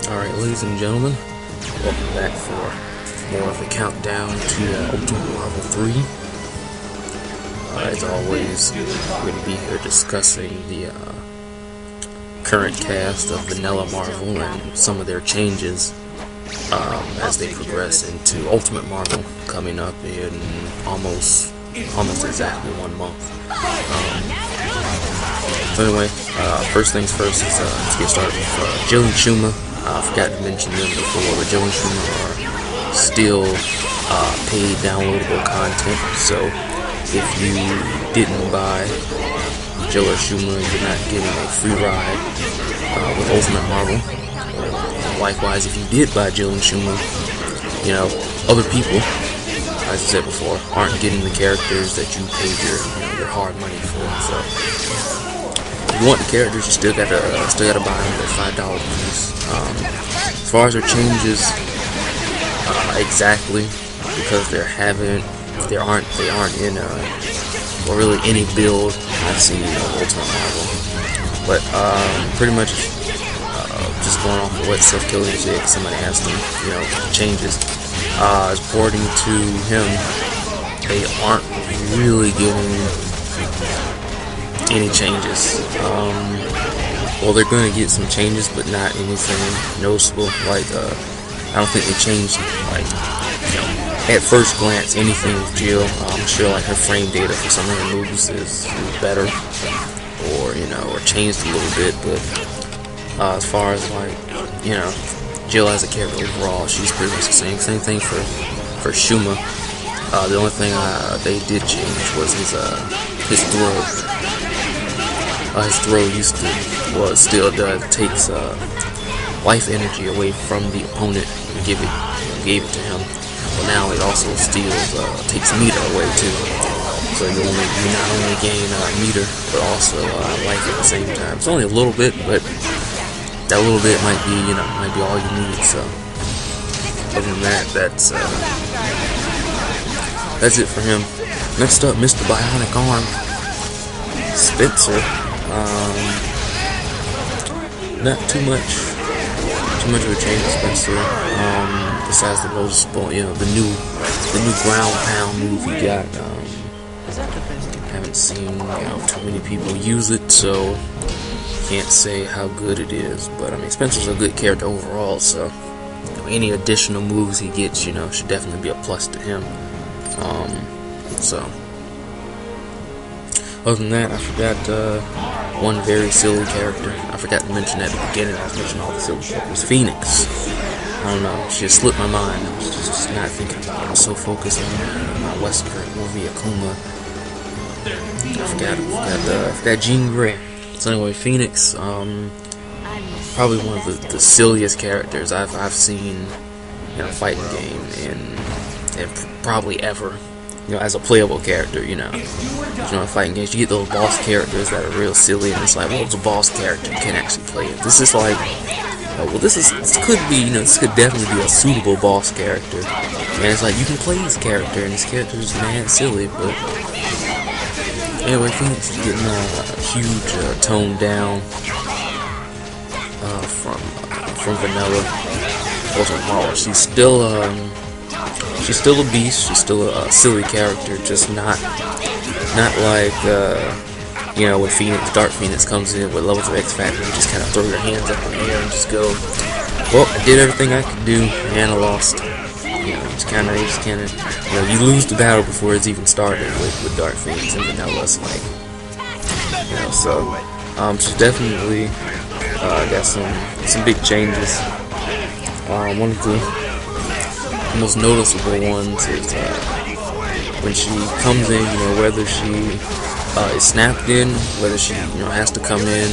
Alright, ladies and gentlemen, welcome back for more of the countdown to Ultimate Marvel 3. As always, we're going to be here discussing the current cast of Vanilla Marvel and some of their changes as they progress into Ultimate Marvel, coming up in almost exactly 1 month. So anyway, first things first is let's get started with Jill and Shuma. I forgot to mention them before, but Jill and Shuma are still paid downloadable content. So if you didn't buy Jill or Shuma, you're not getting a free ride with Ultimate Marvel. Likewise, if you did buy Jill and Shuma, you know, other people, as I said before, aren't getting the characters that you paid your hard money for. So if you want the characters, you still gotta buy them. They're $5 a piece. As far as their changes, exactly, because they aren't in or really any build I've seen Ultimate Marvel. But pretty much just going off of what Seth Killian said, somebody asked him, changes. According to him, they aren't really getting any changes. Well, they're going to get some changes, but not anything noticeable. Like, I don't think they changed, like, at first glance, anything with Jill. I'm sure, like, her frame data for some of her moves is better, or changed a little bit, but as far as, like, Jill as a character overall, she's pretty much the same thing for Shuma. The only thing they did change was his throw. His throw still takes life energy away from the opponent and gave it to him. But now it also takes meter away too. So you not only gain meter, but also life at the same time. It's only a little bit, but that little bit might be all you need. So other than that, that's it for him. Next up, Mr. Bionic Arm, Spencer. Not too much of a change with Spencer. Besides the noticeable, the new ground pound move he got. Haven't seen too many people use it, so can't say how good it is. But I mean, Spencer's a good character overall, so any additional moves he gets, should definitely be a plus to him. So other than that, I forgot one very silly character. I forgot to mention at the beginning. I was mentioning all the silly characters. Phoenix. I don't know. She just slipped my mind. I was just not thinking about it. I was so focused on my Westbrook movie, Akuma. I forgot Jean Grey. So anyway, Phoenix. Probably one of the silliest characters I've seen in a fighting game and probably ever. As a playable character, in fighting games, you get those boss characters that are real silly, and it's like, well, it's a boss character, you can't actually play it. This is like, this could definitely be a suitable boss character, and it's like, you can play this character, and this character is mad silly, but anyway, Phoenix is getting a huge tone down from Vanilla Ultimate Marvel. She's still a beast. She's still a silly character, just not like when Dark Phoenix comes in with levels of X Factor. You just kind of throw your hands up in the air and just go, well, I did everything I could do and I lost. You lose the battle before it's even started with Dark Phoenix and Vanilla. It's like, so she's definitely got some big changes. One of the most noticeable ones is when she comes in, whether she is snapped in, whether she has to come in,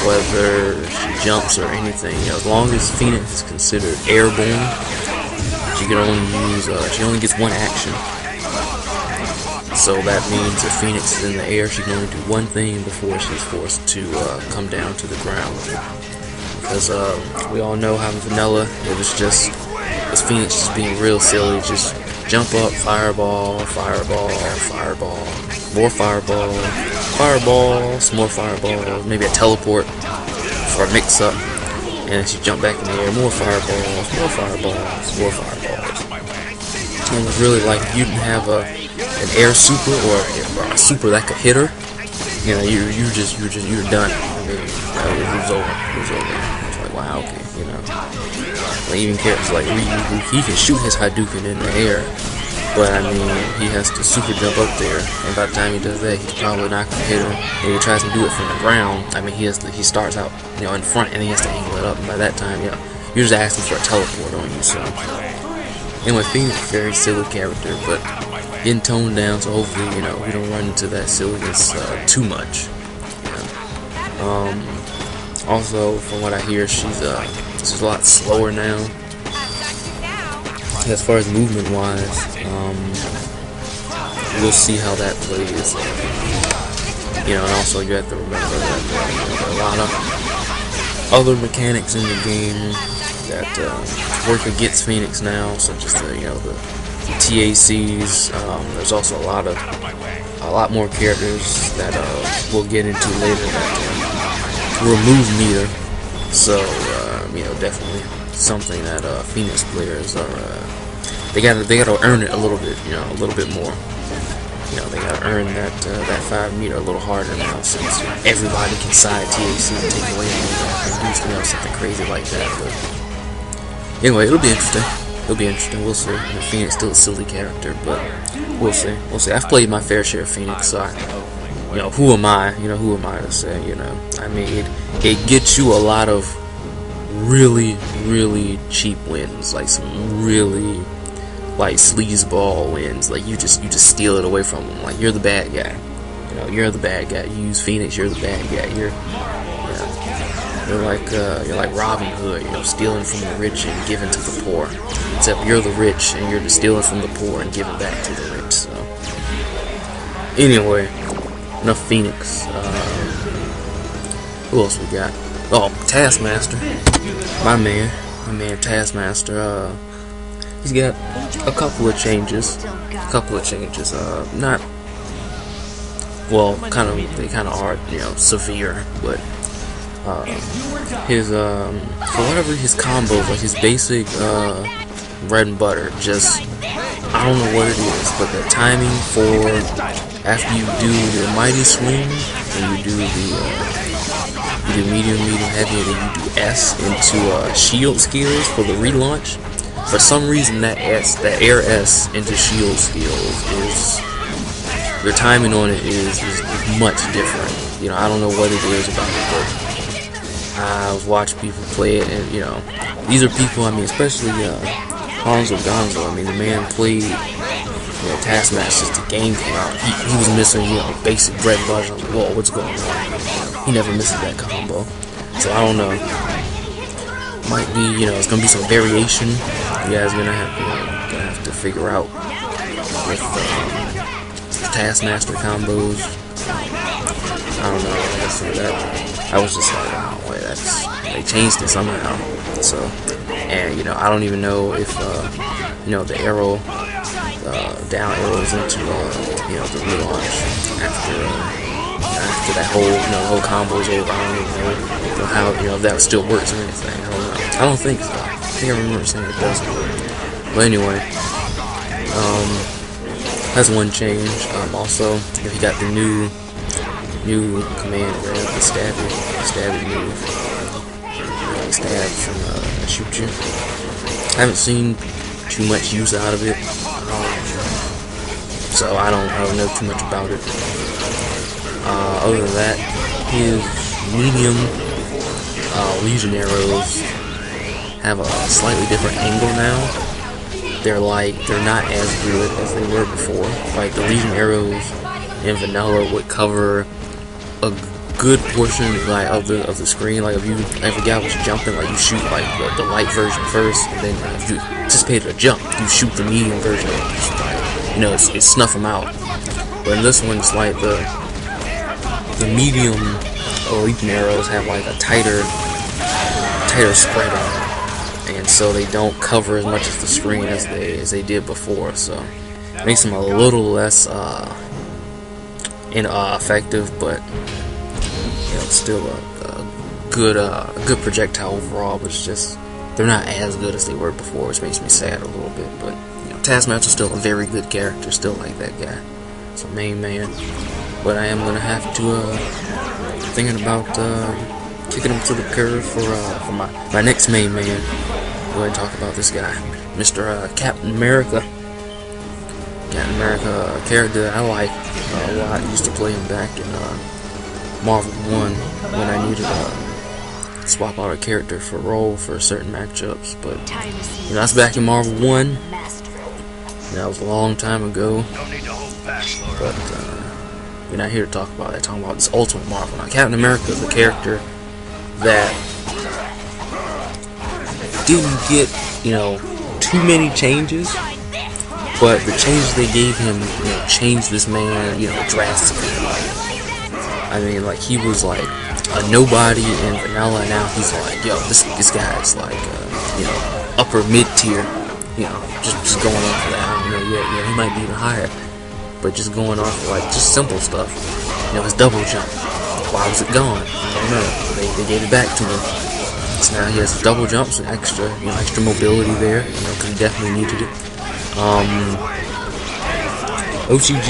whether she jumps or anything. As long as Phoenix is considered airborne, she only gets one action. So that means if Phoenix is in the air, she can only do one thing before she's forced to come down to the ground. Because we all know how in Vanilla it was just Phoenix just being real silly, just jump up, fireball, fireball, fireball, more fireball, fireballs, more fireballs, maybe a teleport for a mix-up. and then she jumped back in the air, more fireballs, more fireballs, more fireballs. And it was really like if you didn't have an air super or a super that could hit her, you know, you were done. I mean, it was over. It was over. It's like, wow, okay, you know. Like even characters like Ryu, he can shoot his Hadouken in the air, but I mean, he has to super jump up there, and by the time he does that, he's probably not gonna hit him. And he tries to do it from the ground. I mean, he starts out, you know, in front, and he has to angle it up. And by that time, you know, you're just asking for a teleport on you. So anyway, Phoenix, very silly character, but getting toned down. So hopefully, you know, we don't run into that silliness too much. Yeah. Also, from what I hear, she's a lot slower now. As far as movement wise, we'll see how that plays. You know, and also you have to remember that there are a lot of other mechanics in the game that work against Phoenix now, such as the TACs. There's also a lot more characters that we'll get into later that remove meter. So you know, definitely something that Phoenix players are they gotta earn it a little bit, you know, a little bit more. You know, they gotta earn that 5 meter a little harder now, since everybody can side TAC and take away and do, you know, something crazy like that. But anyway, it'll be interesting. It'll be interesting. We'll see. I mean, Phoenix still a silly character, but we'll see. We'll see. I've played my fair share of Phoenix, so you know, who am I? You know, who am I to say? You know, I mean, it gets you a lot of really cheap wins, like some really like sleazeball wins. Like you just steal it away from them. Like you're the bad guy. You know, you're the bad guy. You use Phoenix, you're the bad guy. You're like Robin Hood. You know, stealing from the rich and giving to the poor. Except you're the rich and you're just stealing from the poor and giving back to the rich. So anyway, enough Phoenix. Who else we got? Oh, Taskmaster. My man Taskmaster. He's got a couple of changes. Not well, they kind of are, you know, severe, but his for whatever his combos, like his basic bread and butter, just I don't know what it is, but the timing for after you do the mighty swing and you do the medium, heavy, and then you do S into shield skills for the relaunch. For some reason, that air S into shield skills is, your timing on it is much different. You know, I don't know what it is about it, but I was watching people play it, and you know, these are people. I mean, especially Hanzo Gonzo. I mean, the man played, you know, Taskmaster since the game came out. He was missing, you know, basic bread and butter. I was like, whoa, what's going on? He never misses that combo, so I don't know. Might be, you know, it's gonna be some variation. You guys are gonna have to figure out with Taskmaster combos. I don't know. I was just like, wow, wait, they changed it somehow. So, and you know, I don't even know if you know, the arrow, down arrows into you know, the relaunch after that whole combo is over. I don't even know how, you know, if that still works or anything. I don't know. I don't think so. I think I remember saying it doesn't. But anyway, that's one change. Also, he got the new command grab, the stabbing move. Stabs and shoot you. I haven't seen too much use out of it, so I don't know too much about it. Other than that, his medium Legion arrows have a slightly different angle now. They're not as good as they were before. Like the Legion arrows in vanilla would cover a good portion like of the screen. Like if a guy was jumping, like you shoot like the light version first, and then if you anticipated a jump, you shoot the medium version. You know, it snuff them out. But in this one, it's like the medium Legion arrows have like a tighter spread on it, and so they don't cover as much of the screen as they did before. So it makes them a little less effective, but you know, it's still a good projectile overall, but it's just they're not as good as they were before, which makes me sad a little bit. But you know, Taskmaster's still a very good character, still like that guy. So main man, but I am gonna have to thinking about kicking him to the curb for my next main man. Go ahead and talk about this guy, Mr. Captain America. Captain America, a character that I like a lot. I used to play him back in Marvel 1 when I needed to swap out a character for role for certain matchups. But you know, that's back in Marvel 1. That was a long time ago. But we're not here to talk about that. Talking about this Ultimate Marvel. Now, Captain America is a character that didn't get, you know, too many changes, but the changes they gave him, you know, changed this man, you know, drastically. I mean, like, he was like a nobody in vanilla, and now he's like, yo, this guy's like, you know, upper mid tier, you know, just going off of that. I don't know yet, yeah, he might be even higher, but just going off of, like, just simple stuff. You know, his double jump. Why was it gone? I don't know. They gave it back to him. So now he has double jumps and extra mobility there, you know, because he definitely needed it. OTG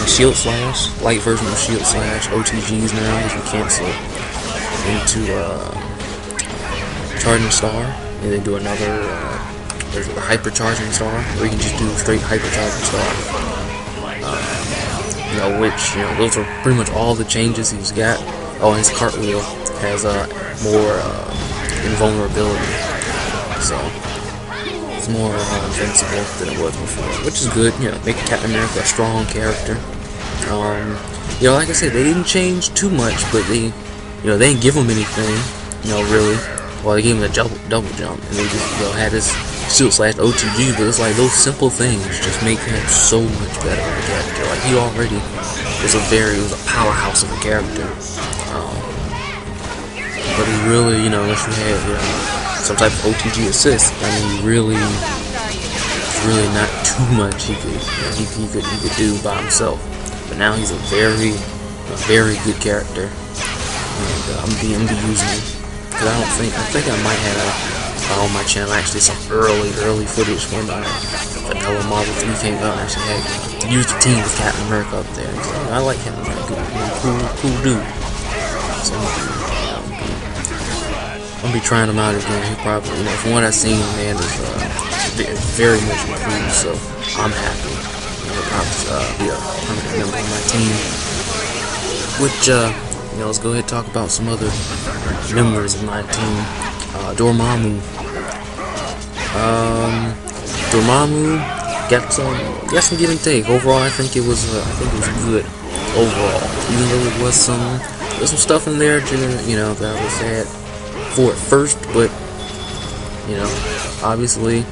Shield Slash, light version of Shield Slash, OTGs now, you can cancel into Charging Star, and then do another, there's the Hyper Charging Star, or you can just do straight Hyper Charging Star. You know, which, you know, those are pretty much all the changes he's got. Oh, and his cartwheel has more invulnerability, so it's more invincible than it was before, which is good. You know, make Captain America a strong character. You know, like I said, they didn't change too much, but they didn't give him anything, you know, really. Well, they gave him a double jump, and they just, you know, had his Shield Slash OTG, but it's like those simple things just make him so much better of a character. Like, he already was a powerhouse of a character. But he really, you know, unless you had, you know, some type of OTG assist, I mean, really not too much he could do by himself. But now he's a very good character, and I'm gonna be using him, because I think I might have on my channel actually some early footage when Vanilla Marvel 3 came out. I actually had used the team with Captain America up there. So, I like him, cool dude. So I'm gonna be trying him out again. He probably, you know, from what I've seen, man, is very much improved. So I'm happy. You know, he'll probably be a permanent member of my team. Which, you know, let's go ahead and talk about some other members of my team. Dormammu. Dormammu got some give and take. Overall, I think it was good. Overall, even though there's some stuff in there, you know, that was sad for it first, but you know, obviously,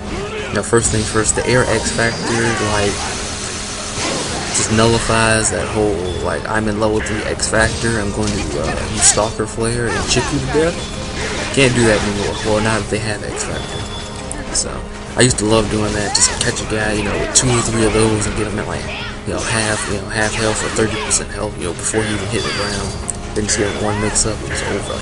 you know, first things first, the Air X Factor, like, just nullifies that whole, like, I'm in level 3 X Factor, I'm going to use Stalker Flare and chip you to death. Can't do that anymore. Well, not if they have X Factor. So I used to love doing that, just catch a guy, you know, with 2 or 3 of those and get him at, like, you know, half health or 30% health, you know, before he even hit the ground. Then just get one mix up and it's over.